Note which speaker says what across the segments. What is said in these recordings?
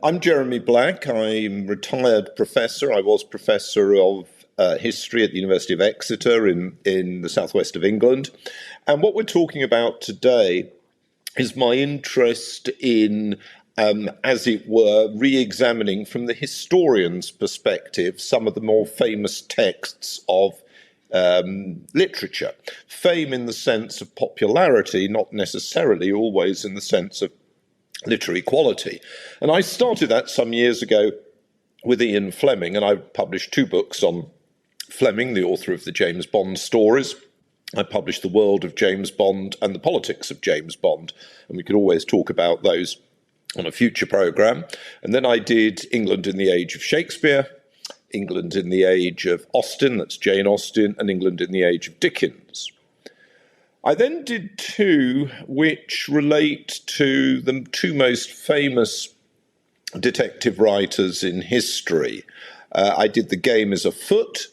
Speaker 1: I'm Jeremy Black. I'm retired professor. I was professor of history at the University of Exeter in the southwest of England. And what we're talking about today is my interest in, as it were, re-examining from the historian's perspective some of the more famous texts of literature. Fame in the sense of popularity, not necessarily always in the sense of literary quality. And I started that some years ago with Ian Fleming, and I published two books on Fleming, the author of the James Bond stories. I published The World of James Bond and The Politics of James Bond, and we could always talk about those on a future programme. And then I did England in the Age of Shakespeare, England in the Age of Austen, that's Jane Austen, and England in the Age of Dickens. I then did two which relate to the two most famous detective writers in history. I did The Game Is Afoot,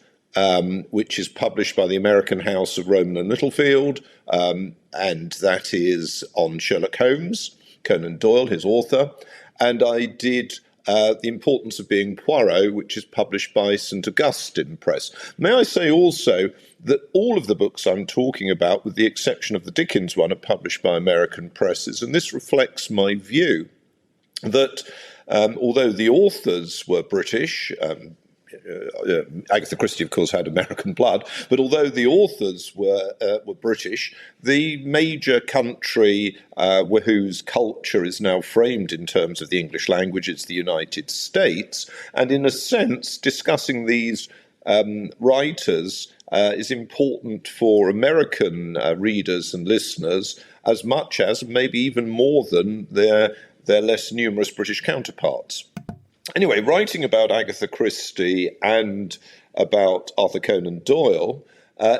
Speaker 1: which is published by the American house of Rowman and Littlefield, and that is on Sherlock Holmes, Conan Doyle, his author. And I did The Importance of Being Poirot, which is published by St. Augustine Press. May I say also that all of the books I'm talking about, with the exception of the Dickens one, are published by American presses, and this reflects my view that although the authors were British, Agatha Christie, of course, had American blood, but although the authors were British, the major country whose culture is now framed in terms of the English language is the United States. And in a sense, discussing these writers is important for American readers and listeners as much as, maybe even more than, their less numerous British counterparts. Anyway, writing about Agatha Christie and about Arthur Conan Doyle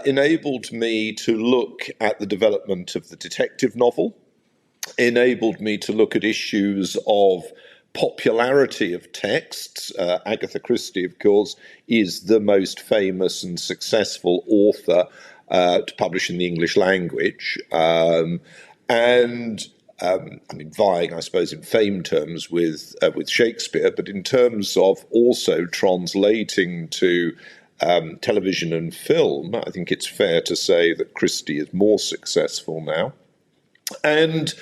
Speaker 1: enabled me to look at the development of the detective novel, enabled me to look at issues of popularity of texts. Agatha Christie, of course, is the most famous and successful author to publish in the English language. Vying, I suppose, in fame terms with Shakespeare, but in terms of also translating to television and film, I think it's fair to say that Christie is more successful now. And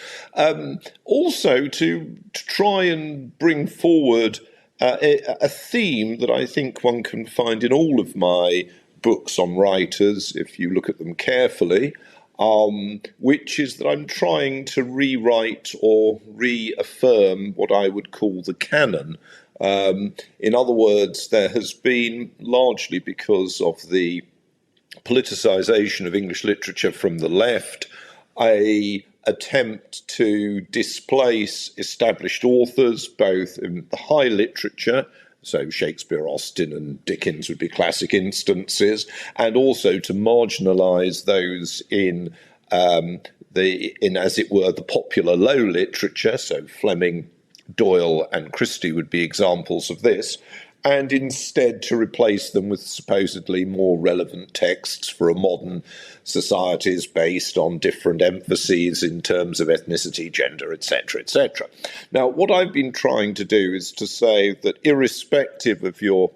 Speaker 1: also to try and bring forward a theme that I think one can find in all of my books on writers, if you look at them carefully, which is that I'm trying to rewrite or reaffirm what I would call the canon. In other words, there has been, largely because of the politicisation of English literature from the left, an attempt to displace established authors, both in the high literature, so Shakespeare, Austen and Dickens would be classic instances, and also to marginalise those in as it were, the popular low literature, so Fleming, Doyle and Christie would be examples of this, and instead to replace them with supposedly more relevant texts for a modern societies based on different emphases in terms of ethnicity, gender, etc., etc. Now, what I've been trying to do is to say that irrespective of your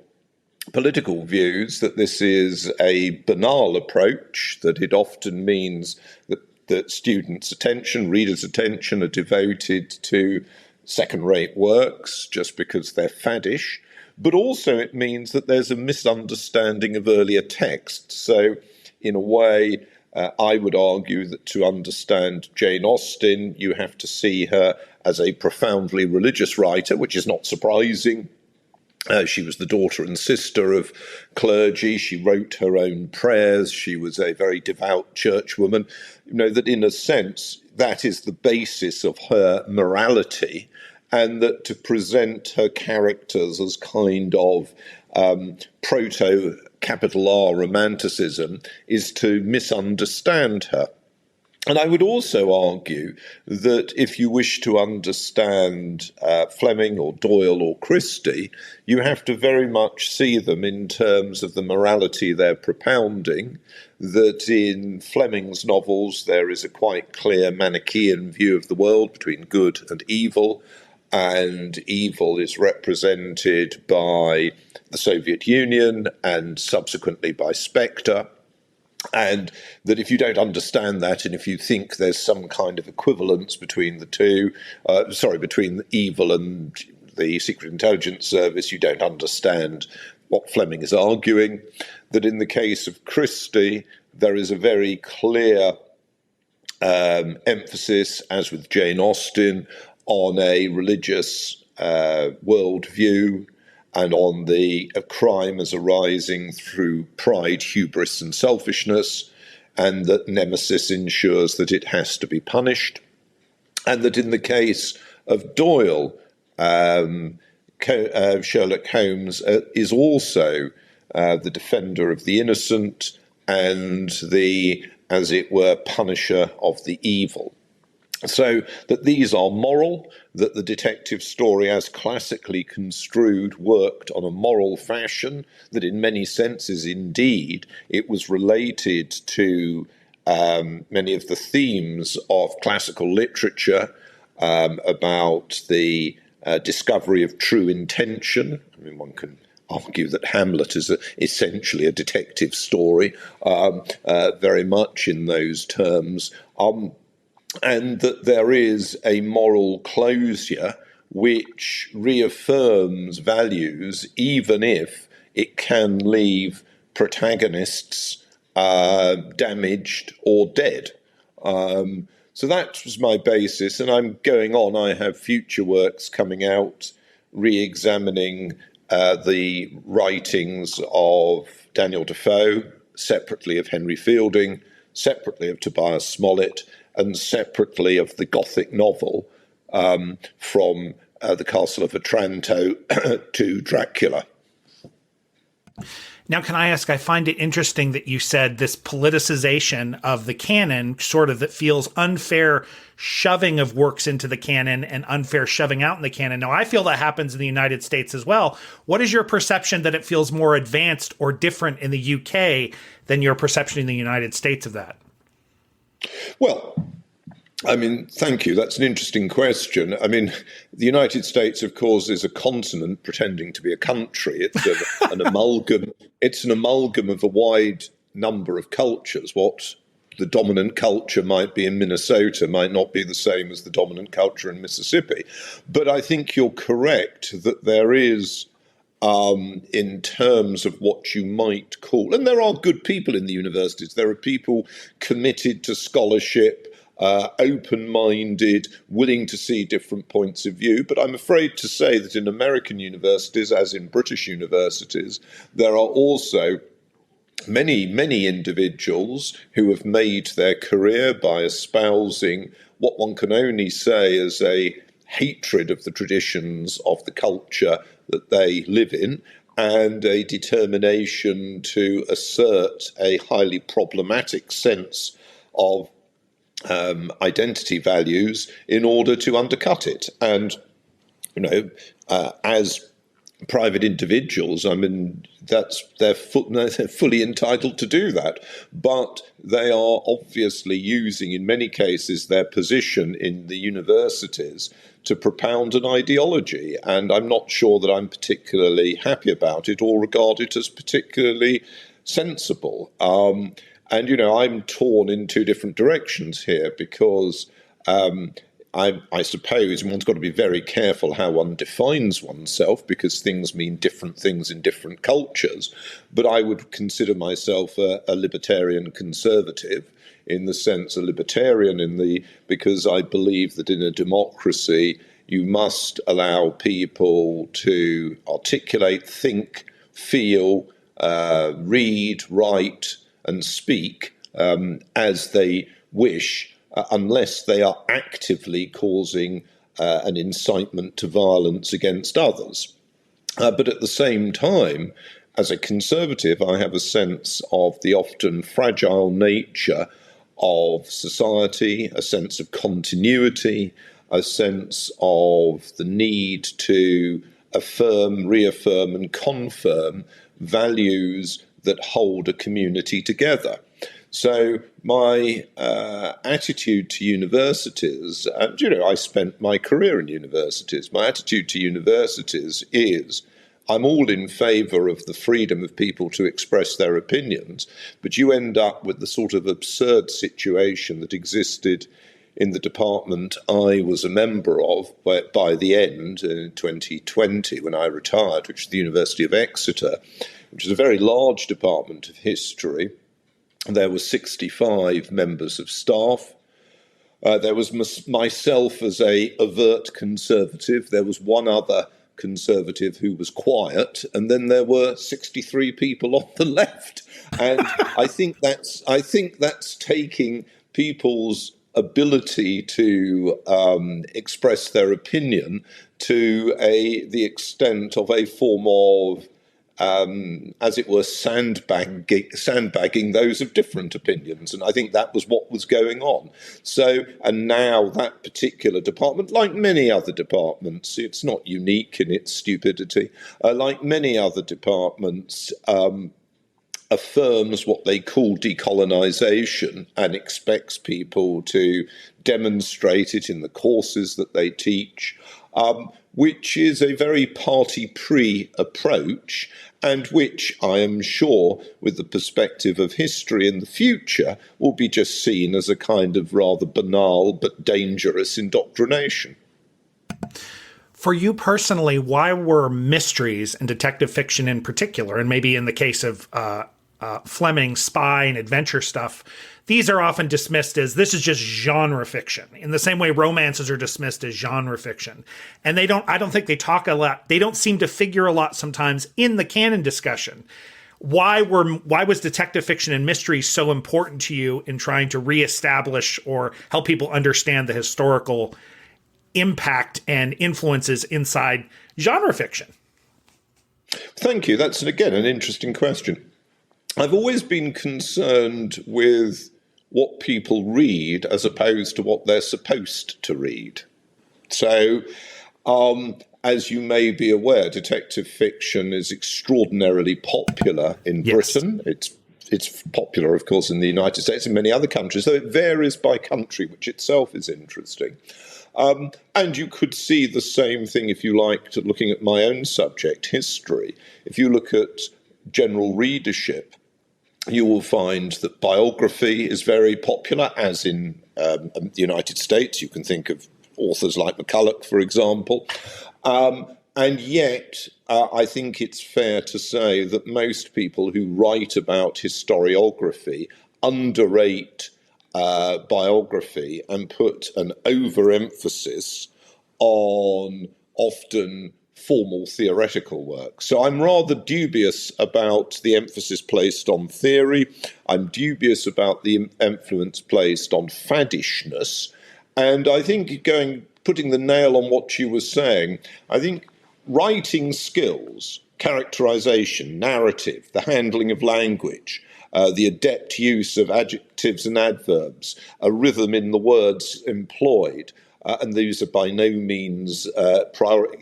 Speaker 1: political views, that this is a banal approach, that it often means that students' attention, readers' attention are devoted to second-rate works just because they're faddish, but also it means that there's a misunderstanding of earlier texts. So, in a way, I would argue that to understand Jane Austen, you have to see her as a profoundly religious writer, which is not surprising. She was the daughter and sister of clergy. She wrote her own prayers. She was a very devout churchwoman. You know, that in a sense, that is the basis of her morality, and that to present her characters as kind of proto-capital R romanticism is to misunderstand her. And I would also argue that if you wish to understand Fleming or Doyle or Christie, you have to very much see them in terms of the morality they're propounding, that in Fleming's novels there is a quite clear Manichaean view of the world between good and evil. and evil is represented by the Soviet Union and subsequently by Spectre. And that if you don't understand that, and if you think there's some kind of equivalence between the two, between evil and the Secret Intelligence Service, you don't understand what Fleming is arguing. That in the case of Christie, there is a very clear emphasis, as with Jane Austen, on a religious worldview, and on the crime as arising through pride, hubris, and selfishness, and that Nemesis ensures that it has to be punished. And that in the case of Doyle, Sherlock Holmes is also the defender of the innocent and the, as it were, punisher of the evil. So that these are moral, that the detective story as classically construed worked on a moral fashion, that in many senses, indeed, it was related to many of the themes of classical literature about the discovery of true intention. I mean, one can argue that Hamlet is essentially a detective story, very much in those terms. And that there is a moral closure which reaffirms values, even if it can leave protagonists damaged or dead. So that was my basis, and I'm going on. I have future works coming out re-examining the writings of Daniel Defoe, separately of Henry Fielding, separately of Tobias Smollett, and separately of the Gothic novel from the Castle of Otranto to Dracula.
Speaker 2: Now, can I ask, I find it interesting that you said this politicization of the canon, sort of that feels unfair shoving of works into the canon and unfair shoving out in the canon. Now, I feel that happens in the United States as well. What is your perception that it feels more advanced or different in the UK than your perception in the United States of that?
Speaker 1: Well, I mean, thank you. That's an interesting question. I mean, the United States, of course, is a continent pretending to be a country. It's an amalgam. It's an amalgam of a wide number of cultures. What the dominant culture might be in Minnesota might not be the same as the dominant culture in Mississippi. But I think you're correct that there is, in terms of what you might call, and there are good people in the universities. There are people committed to scholarship, open-minded, willing to see different points of view. But I'm afraid to say that in American universities, as in British universities, there are also many individuals who have made their career by espousing what one can only say is a hatred of the traditions of the culture that they live in, and a determination to assert a highly problematic sense of identity values in order to undercut it. And, as private individuals, I mean, they're fully entitled to do that. But they are obviously using, in many cases, their position in the universities to propound an ideology. And I'm not sure that I'm particularly happy about it or regard it as particularly sensible. And, I'm torn in two different directions here because I suppose one's got to be very careful how one defines oneself because things mean different things in different cultures. But I would consider myself a libertarian conservative, in the sense a libertarian because I believe that in a democracy you must allow people to articulate, think, feel, read, write, and speak as they wish, unless they are actively causing an incitement to violence against others. But at the same time, as a conservative, I have a sense of the often fragile nature of society, a sense of continuity, a sense of the need to affirm, reaffirm, and confirm values that hold a community together. So my attitude to universities, and I spent my career in universities, my attitude to universities is I'm all in favour of the freedom of people to express their opinions, but you end up with the sort of absurd situation that existed in the department I was a member of by the end, in 2020, when I retired, which is the University of Exeter, which is a very large department of history. There were 65 members of staff. There was myself as a overt conservative. There was one other conservative who was quiet, and then there were 63 people on the left. And I think that's taking people's ability to express their opinion to the extent of a form of as it were, sandbagging those of different opinions. And I think that was what was going on. So, and now that particular department, like many other departments, it's not unique in its stupidity, like many other departments, affirms what they call decolonisation and expects people to demonstrate it in the courses that they teach, which is a very party-pre approach, and which I am sure, with the perspective of history in the future, will be just seen as a kind of rather banal but dangerous indoctrination.
Speaker 2: For you personally, why were mysteries and detective fiction in particular, and maybe in the case of Fleming's spy and adventure stuff, these are often dismissed as this is just genre fiction, in the same way romances are dismissed as genre fiction. And I don't think they talk a lot. They don't seem to figure a lot sometimes in the canon discussion. Why was detective fiction and mystery so important to you in trying to reestablish or help people understand the historical impact and influences inside genre fiction?
Speaker 1: Thank you. That's, again, an interesting question. I've always been concerned with what people read as opposed to what they're supposed to read. So, as you may be aware, detective fiction is extraordinarily popular in Britain. It's popular, of course, in the United States and many other countries, though it varies by country, which itself is interesting. And you could see the same thing, if you like, to looking at my own subject, history. If you look at general readership, you will find that biography is very popular, as in the United States. You can think of authors like McCulloch, for example. And yet, I think it's fair to say that most people who write about historiography underrate biography and put an overemphasis on often formal theoretical work. So I'm rather dubious about the emphasis placed on theory. I'm dubious about the influence placed on faddishness. And I think putting the nail on what you were saying, I think writing skills, characterization, narrative, the handling of language, the adept use of adjectives and adverbs, a rhythm in the words employed, and these are by no means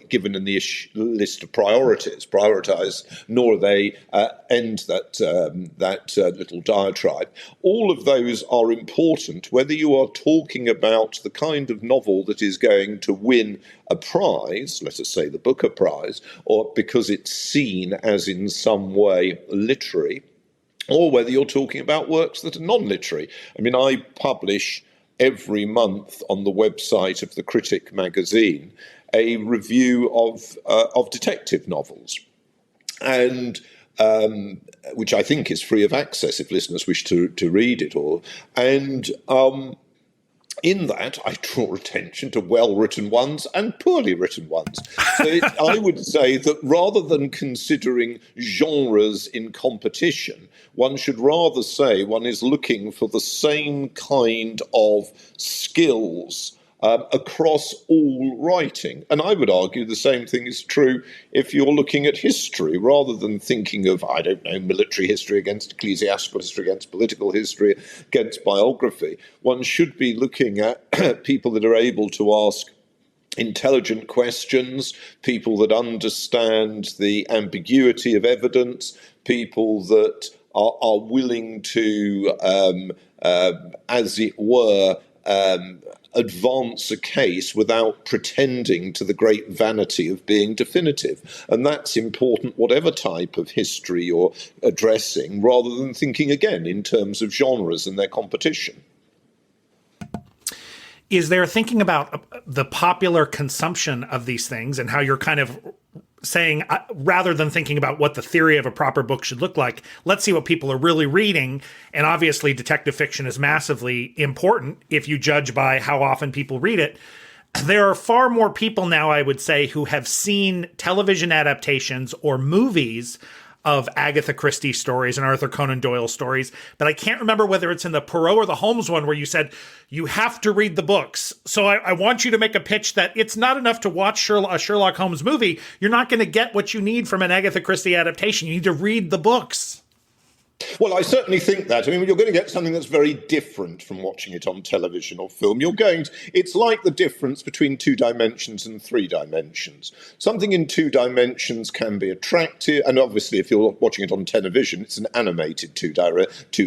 Speaker 1: given in the list of prioritized, nor are they end that little diatribe. All of those are important, whether you are talking about the kind of novel that is going to win a prize, let us say the Booker Prize, or because it's seen as in some way literary, or whether you're talking about works that are non-literary. I mean, I publish every month on the website of the Critic magazine a review of detective novels, and which I think is free of access if listeners wish to read it all. And in that, I draw attention to well-written ones and poorly written ones. So I would say that rather than considering genres in competition, one should rather say one is looking for the same kind of skills across all writing. And I would argue the same thing is true if you're looking at history, rather than thinking of, I don't know, military history against ecclesiastical history, against political history, against biography. One should be looking at people that are able to ask intelligent questions, people that understand the ambiguity of evidence, people that are willing to, as it were, advance a case without pretending to the great vanity of being definitive. And that's important, whatever type of history you're addressing, rather than thinking again in terms of genres and their competition.
Speaker 2: Is there thinking about the popular consumption of these things and how you're kind of saying, rather than thinking about what the theory of a proper book should look like, let's see what people are really reading. And obviously detective fiction is massively important if you judge by how often people read it. There are far more people now, I would say, who have seen television adaptations or movies of Agatha Christie stories and Arthur Conan Doyle stories, but I can't remember whether it's in the Poirot or the Holmes one where you said you have to read the books. So I want you to make a pitch that it's not enough to watch a Sherlock Holmes movie. You're not going to get what you need from an Agatha Christie adaptation. You need to read the books.
Speaker 1: Well, I certainly think that. I mean, you're going to get something that's very different from watching it on television or film. It's like the difference between 2 dimensions and 3 dimensions. Something in 2 dimensions can be attractive, and obviously if you're watching it on television, it's an animated 2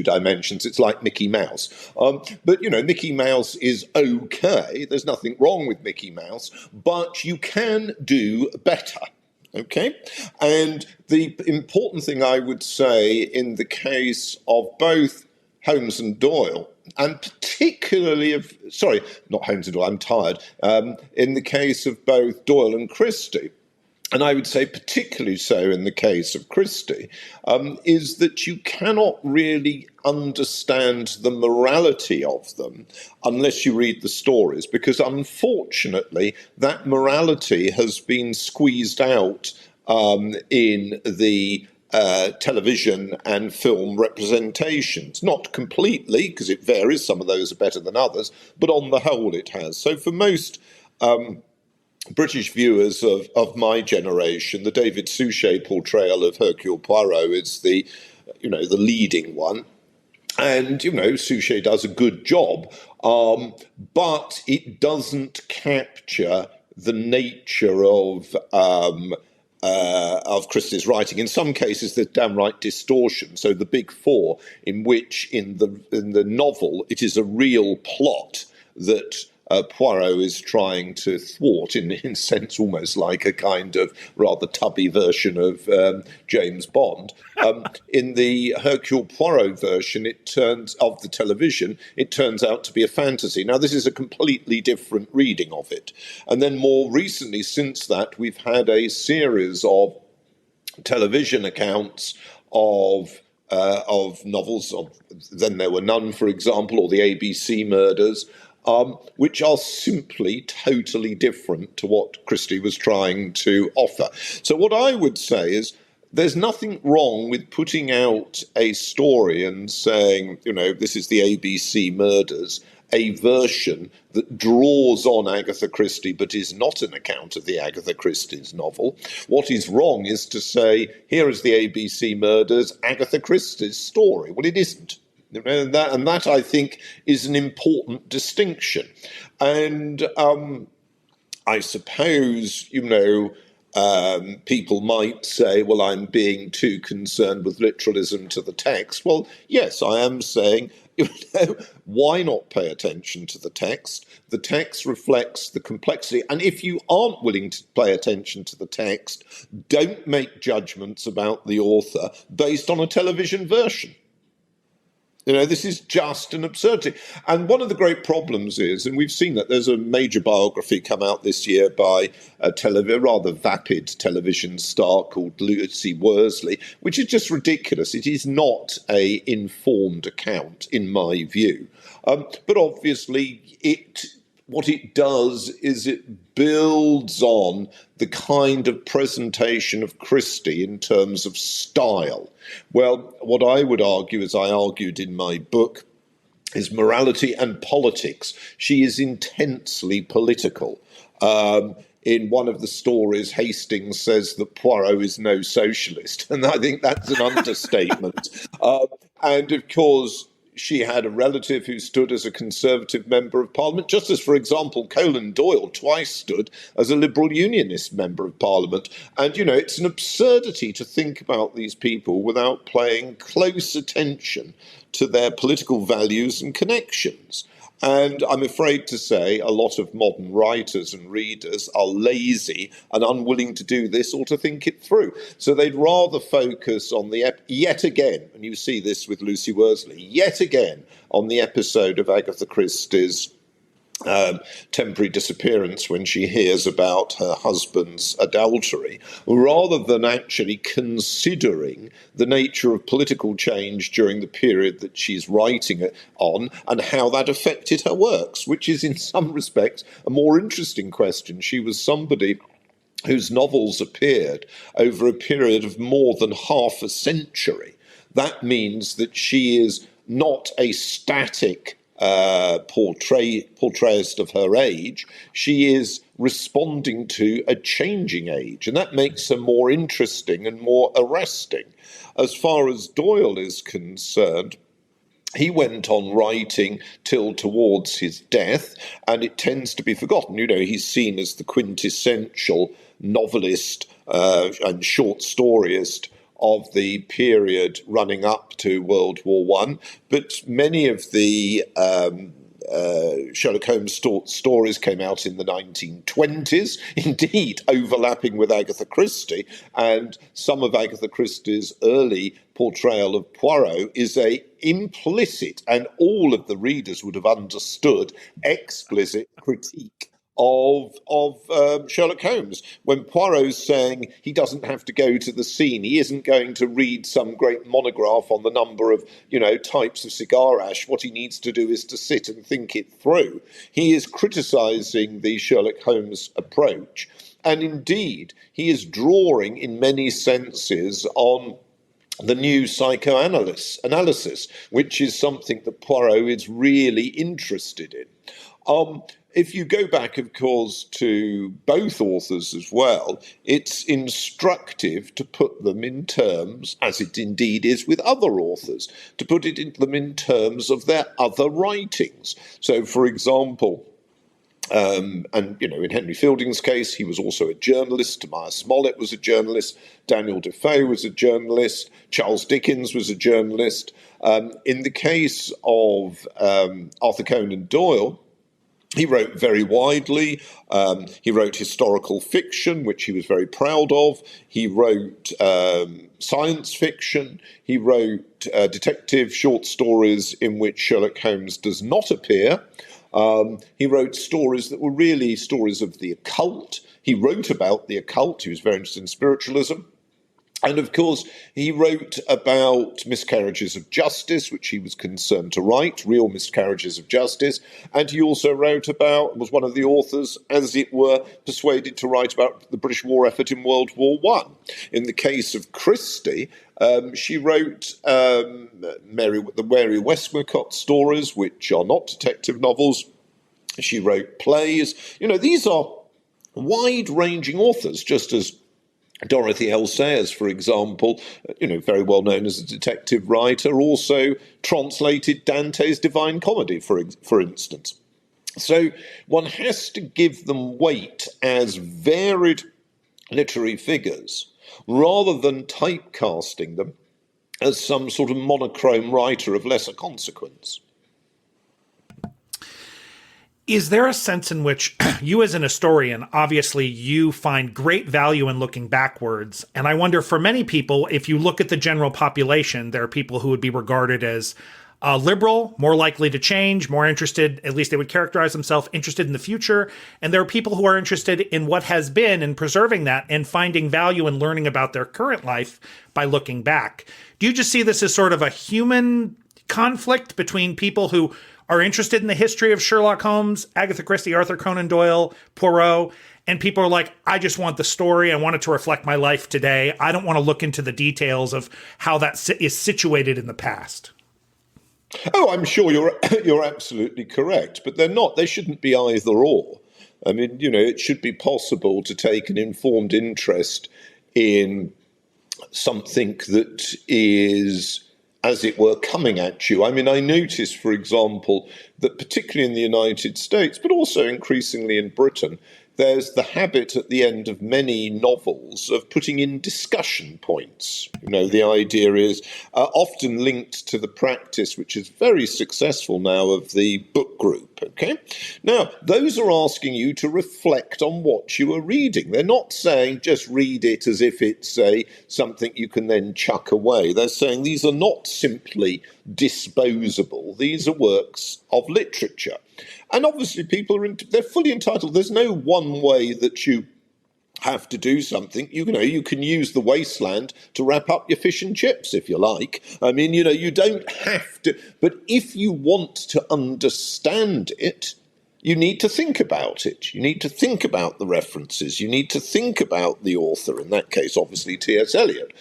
Speaker 1: dimensions. It's like Mickey Mouse. But, Mickey Mouse is okay. There's nothing wrong with Mickey Mouse, but you can do better. Okay, and the important thing I would say in the case of both Holmes and Doyle, and particularly not Holmes and Doyle, I'm tired, in the case of both Doyle and Christie, and I would say particularly so in the case of Christie, is that you cannot really understand the morality of them unless you read the stories, because unfortunately that morality has been squeezed out in the television and film representations. Not completely, because it varies, some of those are better than others, but on the whole it has. So for most British viewers of my generation, the David Suchet portrayal of Hercule Poirot is the leading one. And, Suchet does a good job, but it doesn't capture the nature of Christie's writing. In some cases, there's downright distortion. So the Big Four, in which in the novel it is a real plot that Poirot is trying to thwart, in a sense almost like a kind of rather tubby version of James Bond. In the Hercule Poirot version, of the television, it turns out to be a fantasy. Now, this is a completely different reading of it. And then more recently, since that, we've had a series of television accounts of novels. Then There Were None, for example, or the ABC murders, which are simply totally different to what Christie was trying to offer. So what I would say is there's nothing wrong with putting out a story and saying, this is the ABC murders, a version that draws on Agatha Christie but is not an account of the Agatha Christie's novel. What is wrong is to say, here is the ABC murders, Agatha Christie's story. Well, it isn't. And that, I think, is an important distinction. And I suppose, people might say, well, I'm being too concerned with literalism to the text. Well, yes, I am saying, why not pay attention to the text? The text reflects the complexity. And if you aren't willing to pay attention to the text, don't make judgments about the author based on a television version. This is just an absurdity. And one of the great problems is, and we've seen that there's a major biography come out this year by a rather vapid television star called Lucy Worsley, which is just ridiculous. It is not an informed account, in my view. But obviously, what it does is it builds on the kind of presentation of Christie in terms of style. Well, what I would argue, as I argued in my book, is morality and politics. She is intensely political. In one of the stories, Hastings says that Poirot is no socialist, and I think that's an understatement. And of course, she had a relative who stood as a Conservative member of Parliament, just as, for example, Conan Doyle twice stood as a Liberal Unionist member of Parliament. And, it's an absurdity to think about these people without paying close attention to their political values and connections. And I'm afraid to say a lot of modern writers and readers are lazy and unwilling to do this or to think it through. So they'd rather focus on yet again, and you see this with Lucy Worsley, yet again on the episode of Agatha Christie's temporary disappearance when she hears about her husband's adultery, rather than actually considering the nature of political change during the period that she's writing it on and how that affected her works, which is in some respects a more interesting question. She was somebody whose novels appeared over a period of more than half a century. That means that she is not a static portrayist of her age. She is responding to a changing age, and that makes her more interesting and more arresting. As far as Doyle is concerned, he went on writing till towards his death, and it tends to be forgotten. He's seen as the quintessential novelist and short storyist of the period running up to World War One, but many of the Sherlock Holmes stories came out in the 1920s, indeed overlapping with Agatha Christie, and some of Agatha Christie's early portrayal of Poirot is a implicit, and all of the readers would have understood, explicit critique of Sherlock Holmes, when Poirot's saying he doesn't have to go to the scene, he isn't going to read some great monograph on the number of types of cigar ash. What he needs to do is to sit and think it through. He is criticising the Sherlock Holmes approach, and indeed he is drawing in many senses on the new psychoanalysis, which is something that Poirot is really interested in. If you go back, of course, to both authors as well, it's instructive to put them in terms, as it indeed is with other authors, to put them in terms of their other writings. So, for example, in Henry Fielding's case, he was also a journalist. Tobias Smollett was a journalist. Daniel Defoe was a journalist. Charles Dickens was a journalist. In the case of Arthur Conan Doyle, he wrote very widely. He wrote historical fiction, which he was very proud of. He wrote science fiction. He wrote detective short stories in which Sherlock Holmes does not appear. He wrote stories that were really stories of the occult. He wrote about the occult. He was very interested in spiritualism. And of course, he wrote about miscarriages of justice, which he was concerned to write, real miscarriages of justice. And he also was one of the authors, as it were, persuaded to write about the British war effort in World War One. In the case of Christie, she wrote the Mary Westmacott stories, which are not detective novels. She wrote plays. These are wide-ranging authors, just as Dorothy L. Sayers, for example, very well known as a detective writer, also translated Dante's Divine Comedy, for instance. So one has to give them weight as varied literary figures, rather than typecasting them as some sort of monochrome writer of lesser consequence.
Speaker 2: Is there a sense in which you as an historian, obviously you find great value in looking backwards? And I wonder, for many people, if you look at the general population, there are people who would be regarded as liberal, more likely to change, more interested, at least they would characterize themselves, interested in the future. And there are people who are interested in what has been and preserving that and finding value in learning about their current life by looking back. Do you just see this as sort of a human conflict between people who are interested in the history of Sherlock Holmes, Agatha Christie, Arthur Conan Doyle, Poirot, and people are like, I just want the story. I want it to reflect my life today. I don't want to look into the details of how that is situated in the past.
Speaker 1: Oh, I'm sure you're absolutely correct, but they're not. They shouldn't be either or. I mean, it should be possible to take an informed interest in something that is as it were, coming at you. I mean, I notice, for example, that particularly in the United States, but also increasingly in Britain, there's the habit at the end of many novels of putting in discussion points. You know, the idea is often linked to the practice, which is very successful now, of the book group. Okay, now those are asking you to reflect on what you are reading. They're not saying just read it as if it's something you can then chuck away. They're saying these are not simply disposable. These are works of literature. And obviously people they're fully entitled. There's no one way that you have to do something. You know, you can use The Wasteland to wrap up your fish and chips if you like. I mean, you know, you don't have to. But if you want to understand it, you need to think about it. You need to think about the references. You need to think about the author, in that case, obviously, T.S. Eliot.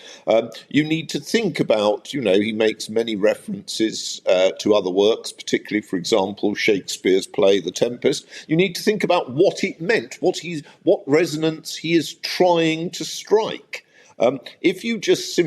Speaker 1: You need to think about, you know, he makes many references to other works, particularly, for example, Shakespeare's play, The Tempest. You need to think about what it meant, what resonance he is trying to strike. If you just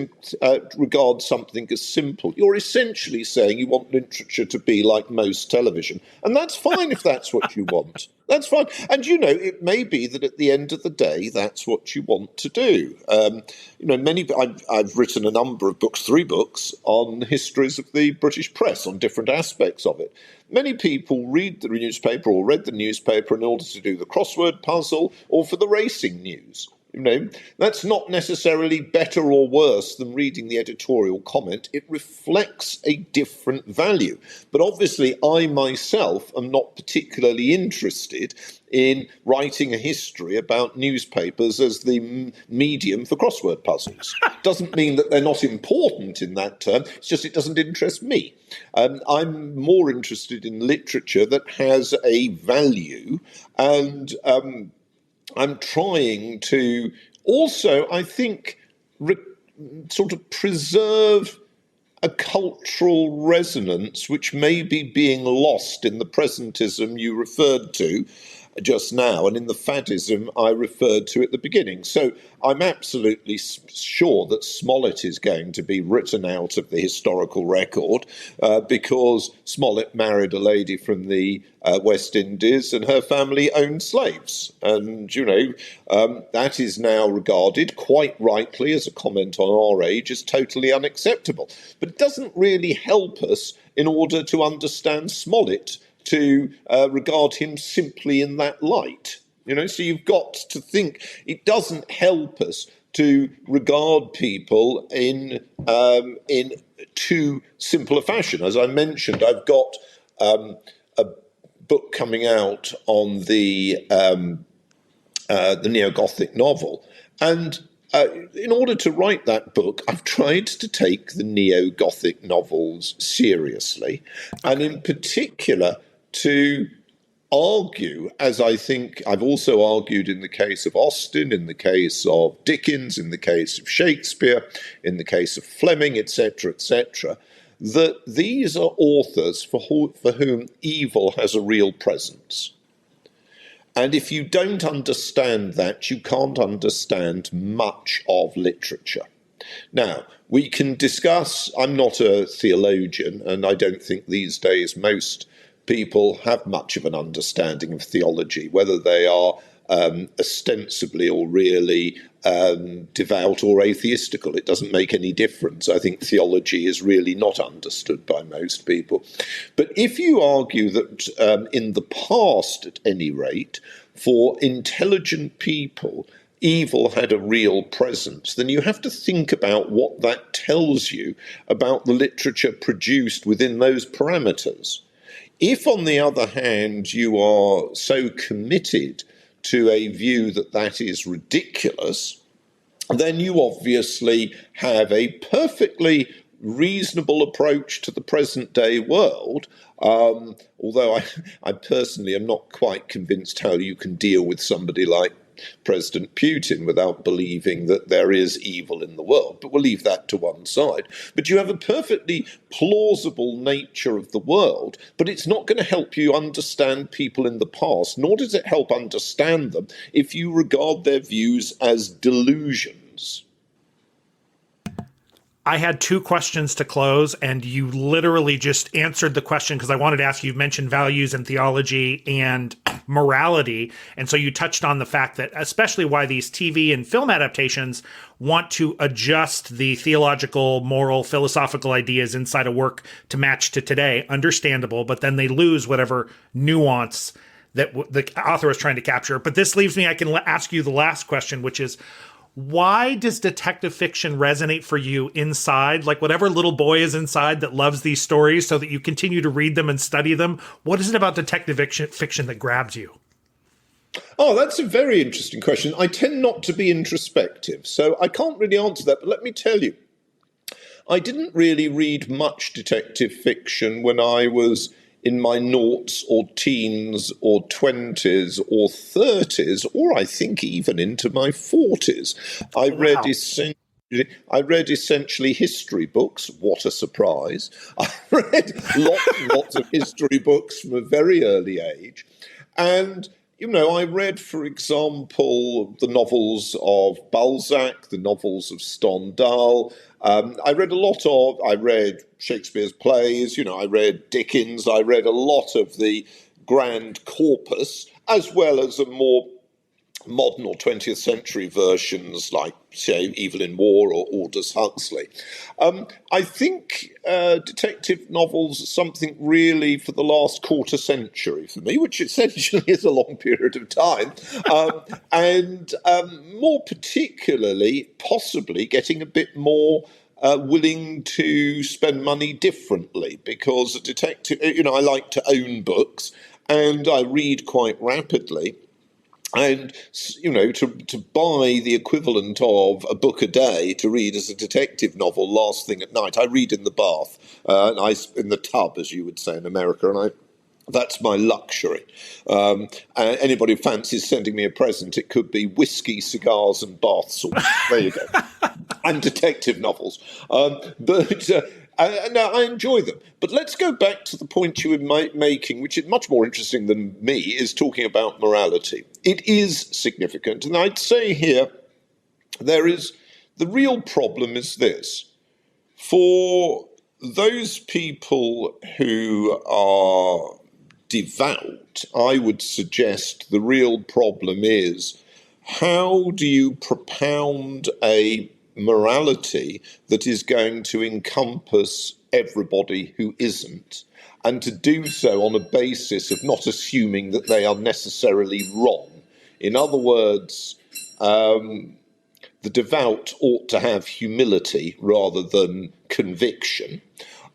Speaker 1: regard something as simple, you're essentially saying you want literature to be like most television. And that's fine if that's what you want. That's fine. And, you know, it may be that at the end of the day, that's what you want to do. You know, I've written a number of books, 3 books, on histories of the British press, on different aspects of it. Many people read the newspaper or read the newspaper in order to do the crossword puzzle or for the racing news. You know, that's not necessarily better or worse than reading the editorial comment. It reflects a different value. But obviously, I myself am not particularly interested in writing a history about newspapers as the medium for crossword puzzles. Doesn't mean that they're not important in that term. It's just it doesn't interest me. I'm more interested in literature that has a value, and I'm trying to also, I think, sort of preserve a cultural resonance which may be being lost in the presentism you referred to just now and in the faddism I referred to at the beginning. So I'm absolutely sure that Smollett is going to be written out of the historical record because Smollett married a lady from the West Indies and her family owned slaves. And, you know, that is now regarded quite rightly as a comment on our age as totally unacceptable. But it doesn't really help us in order to understand Smollett to regard him simply in that light. You know, so you've got to think it doesn't help us to regard people in too simple a fashion. As I mentioned, I've got a book coming out on the neo-Gothic novel, and in order to write that book, I've tried to take the neo-Gothic novels seriously, and in particular to argue, as I think I've also argued in the case of Austen, in the case of Dickens, in the case of Shakespeare, in the case of Fleming, etc., that these are authors for whom evil has a real presence. And if you don't understand that, you can't understand much of literature. Now, we can discuss, I'm not a theologian, and I don't think these days most people have much of an understanding of theology, whether they are ostensibly or really devout or atheistical. It doesn't make any difference. I think theology is really not understood by most people. But if you argue that in the past, at any rate, for intelligent people, evil had a real presence, then you have to think about what that tells you about the literature produced within those parameters. If, on the other hand, you are so committed to a view that that is ridiculous, then you obviously have a perfectly reasonable approach to the present day world, although I personally am not quite convinced how you can deal with somebody like President Putin without believing that there is evil in the world. But we'll leave that to one side. But you have a perfectly plausible nature of the world, but it's not going to help you understand people in the past, nor does it help understand them if you regard their views as delusions.
Speaker 2: I had two questions to close, and you literally just answered the question because I wanted to ask you. You mentioned values and theology and morality. And so you touched on the fact that especially why these TV and film adaptations want to adjust the theological, moral, philosophical ideas inside a work to match to today. Understandable, but then they lose whatever nuance that the author was trying to capture. But this leaves me, I can ask you the last question, which is, why does detective fiction resonate for you inside? Like whatever little boy is inside that loves these stories so that you continue to read them and study them. What is it about detective fiction that grabs you?
Speaker 1: Oh, that's a very interesting question. I tend not to be introspective, so I can't really answer that. But let me tell you, I didn't really read much detective fiction when I was in my noughts or teens or 20s or 30s, or I think even into my 40s. I read essentially history books. What a surprise. I read lots and lots of history books from a very early age. And I read, for example, the novels of Balzac, the novels of Stendhal. I read Shakespeare's plays, I read Dickens, I read a lot of the grand corpus, as well as a more modern or 20th century versions like, say, Evil in War or Aldous Huxley. I think detective novels are something really for the last quarter century for me, which essentially is a long period of time, and more particularly, possibly getting a bit more willing to spend money differently, because a detective, I like to own books and I read quite rapidly. And, to buy the equivalent of a book a day to read as a detective novel last thing at night, I read in the bath, in the tub, as you would say in America, and that's my luxury. Anybody who fancies sending me a present, it could be whiskey, cigars, and bath salts. There you go. And detective novels. Now, I enjoy them. But let's go back to the point you were making, which is much more interesting than me, is talking about morality. It is significant. And I'd say here, the real problem is this. For those people who are devout, I would suggest the real problem is, how do you propound a morality that is going to encompass everybody who isn't, and to do so on a basis of not assuming that they are necessarily wrong? In other words, the devout ought to have humility rather than conviction.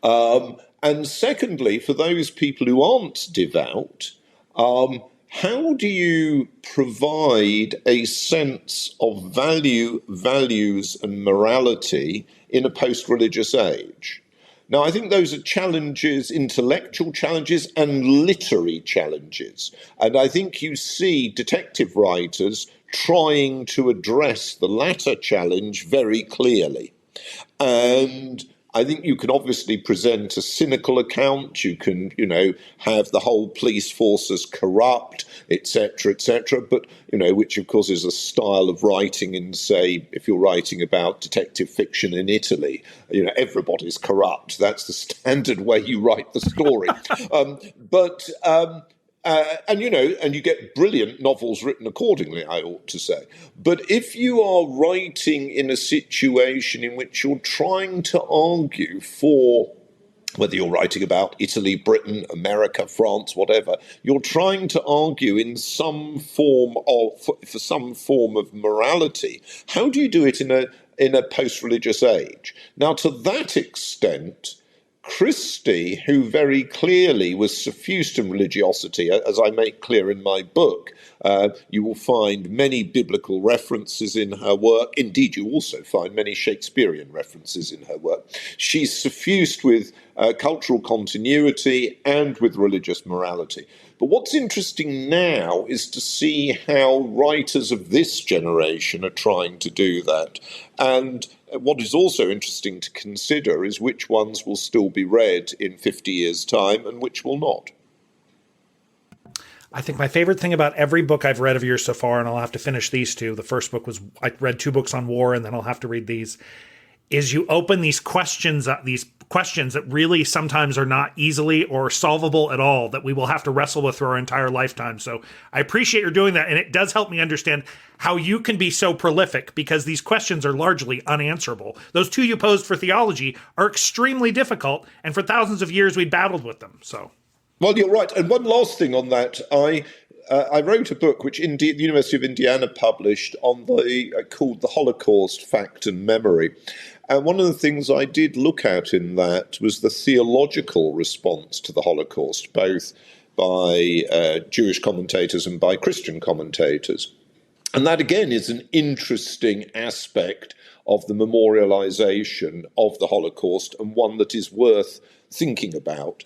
Speaker 1: And secondly, for those people who aren't devout, how do you provide a sense of values and morality in a post-religious age? Now, I think those are challenges, intellectual challenges and literary challenges. And I think you see detective writers trying to address the latter challenge very clearly. And I think you can obviously present a cynical account. You can, have the whole police force as corrupt, etc., but, which of course is a style of writing in, say, if you're writing about detective fiction in Italy, everybody's corrupt. That's the standard way you write the story. And you get brilliant novels written accordingly, I ought to say. But if you are writing in a situation in which you're trying to argue for, whether you're writing about Italy, Britain, America, France, whatever, you're trying to argue in some form for some form of morality, how do you do it in a post-religious age? Now, to that extent, Christie, who very clearly was suffused in religiosity, as I make clear in my book, you will find many biblical references in her work. Indeed, you also find many Shakespearean references in her work. She's suffused with cultural continuity and with religious morality. But what's interesting now is to see how writers of this generation are trying to do that. And what is also interesting to consider is which ones will still be read in 50 years' time and which will not.
Speaker 2: I think my favorite thing about every book I've read of yours so far, and I'll have to finish these two. The first book was, I read 2 books on war, and then I'll have to read these, is you open these questions that really sometimes are not easily or solvable at all, that we will have to wrestle with through our entire lifetime. So I appreciate your doing that. And it does help me understand how you can be so prolific, because these questions are largely unanswerable. Those two you posed for theology are extremely difficult. And for thousands of years, we battled with them. So.
Speaker 1: Well, you're right. And one last thing on that, I wrote a book which the University of Indiana published on called The Holocaust, Fact and Memory. And one of the things I did look at in that was the theological response to the Holocaust, both by Jewish commentators and by Christian commentators. And that, again, is an interesting aspect of the memorialization of the Holocaust, and one that is worth thinking about.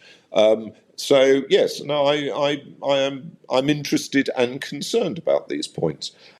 Speaker 1: So yes, no, I'm interested and concerned about these points.